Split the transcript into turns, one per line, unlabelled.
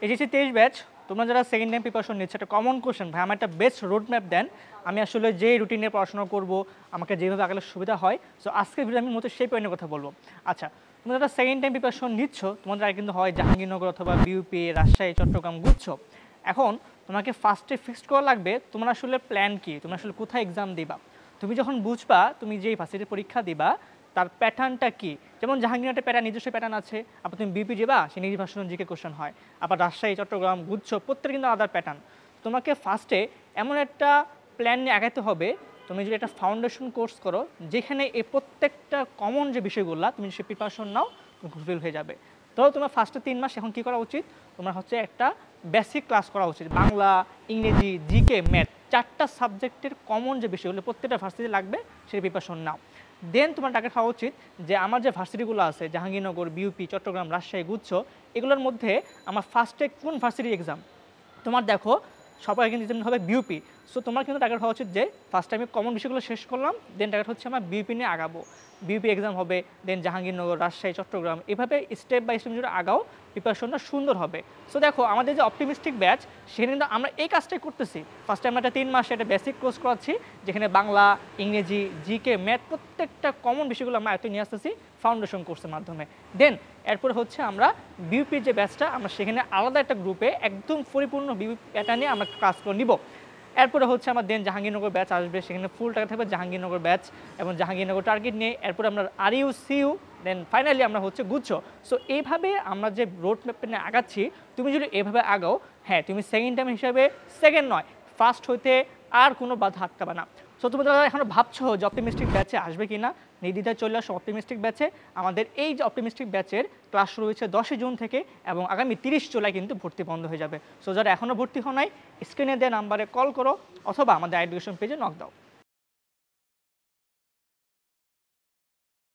HSC 23 batch তোমরা যারা second time preparation নিচ্ছে একটা কমন কোশ্চেন ভাই আমার একটা বেস্ট রোড ম্যাপ দেন আমি আসলে যে রুটিনে পড়াশোনা করব আমাকে যেভাবে আগালে সুবিধা হয় সো আজকের ভিডিও আমি মতো সেই পয়েন্টের কথা বলবো আচ্ছা তোমরা যারা সেকেন্ড টাইম প্রিপারেশন নিচ্ছ তোমাদের আগে কিন্তু হয় জাহাঙ্গীরনগর অথবা বিউপি রাজশাহী চট্টগ্রাম গুচ্ছ এখন তোমাকে ফার্স্টে ফিক্সড করা লাগবে তোমার আসলে প্ল্যান কি তুমি আসলে কোথায় এক্সাম দিবা তুমি যখন বুঝবা তুমি যে ভার্সিটির পরীক্ষা দিবা তার প্যাটার্নটা কি যেমন জাহাঙ্গীরনগরের প্যাটার্ন নিজস্ব প্যাটার্ন আছে আবার তুমি বিপি যাবা সে নির্বাচন জিকে কোশ্চেন হয় আবার রাজশাহী চট্টগ্রাম গুচ্ছ প্রত্যেকের কিন্তু আলাদা প্যাটার্ন তোমাকে ফার্স্টে এমন একটা প্ল্যান নিয়ে আগাতে হবে তুমি যদি একটা ফাউন্ডেশন কোর্স করো যেখানে এই প্রত্যেকটা কমন যে বিষয়গুলো তুমি সে প্রিপারেশন নাও তুমি ফুলফিল হয়ে যাবে তো তোমার ফার্স্টে 3 মাস এখন কী করা উচিত তোমার হচ্ছে একটা বেসিক ক্লাস করা উচিত বাংলা ইংরেজি জিকে ম্যাথ 4টা সাবজেক্টের কমন যে বিষয়গুলো প্রত্যেকটা ভার্সিটি লাগবে সেই প্রিপারেশন নাও দেন তোমার টার্গেট হওয়া উচিত যে আমার যে ভার্সিটিগুলো আছে জাহাঙ্গীরনগর বিউপি চট্টগ্রাম রাজশাহী গুচ্ছ এগুলোর মধ্যে আমার ফার্স্টে কোন ভার্সিটি এক্সাম তোমার দেখো সবাই কিন্তু দিতে হবে বিউপি সো তোমার কিন্তু টার্গেট হওয়া উচিত যে ফার্স্ট আমি কমন বিষয়গুলো শেষ করলাম দেন টার্গেট হচ্ছে আমার বিউপি নিয়ে আগাবো বিউপি এক্সাম হবে দেন জাহাঙ্গীরনগর রাজশাহী চট্টগ্রাম এভাবে স্টেপ বাই স্টেপ যদি আগাও প্রিপারেশনটা সুন্দর হবে সো দেখো আমাদের যে অপটিমিস্টিক ব্যাচ সেখানে কিন্তু আমরা এই কাজটাই করতেছি ফার্স্টে আমরা একটা 3 মাসে একটা বেসিক কোর্স করাচ্ছি যেখানে বাংলা ইংরেজি জিকে ম্যাথ প্রত্যেকটা কমন বিষয়গুলো আমরা এত নিয়ে আসতেছি ফাউন্ডেশন কোর্সের মাধ্যমে দেন এরপরে হচ্ছে আমরা বিউপির যে ব্যাচটা আমরা সেখানে আলাদা একটা গ্রুপে একদম পরিপূর্ণ বিউপি প্যাটার্ন নিয়ে আমরা ক্লাসগুলো নিব এরপরে হচ্ছে আমার দেন জাহাঙ্গীরনগর ব্যাচ আসবে সেখানে ফুল টাকা থাকবে জাহাঙ্গীরনগর ব্যাচ এবং জাহাঙ্গীরনগর টার্গেট নিয়ে এরপরে আমরা আরইউ সিইউ দেন ফাইনালি আমরা হচ্ছে গুচ্ছ সো এইভাবে আমরা যে রোড ম্যাপ নিয়ে আগাচ্ছি তুমি যদি এভাবে আগাও হ্যাঁ তুমি সেকেন্ড টাইম হিসাবে সেকেন্ড নয় ফার্স্ট হইতে আর কোনো বাধা আটকাবে না সো তুমি যারা এখন ভাবছো যে অপটিমিস্টিক ব্যাচে আসবে কি না নির্দ্বিধায় চলে আসো অপটিমিস্টিক ব্যাচে আমাদের এই যে অপটিমিস্টিক ব্যাচের ক্লাস শুরু হয়েছে 10 জুন থেকে এবং আগামী 30 জুলাই কিন্তু ভর্তি বন্ধ হয়ে যাবে সো যারা এখনও ভর্তি হও নাই স্ক্রিনে দেওয়া নাম্বারে কল করো অথবা আমাদের এডুকেশন পেজে নক দাও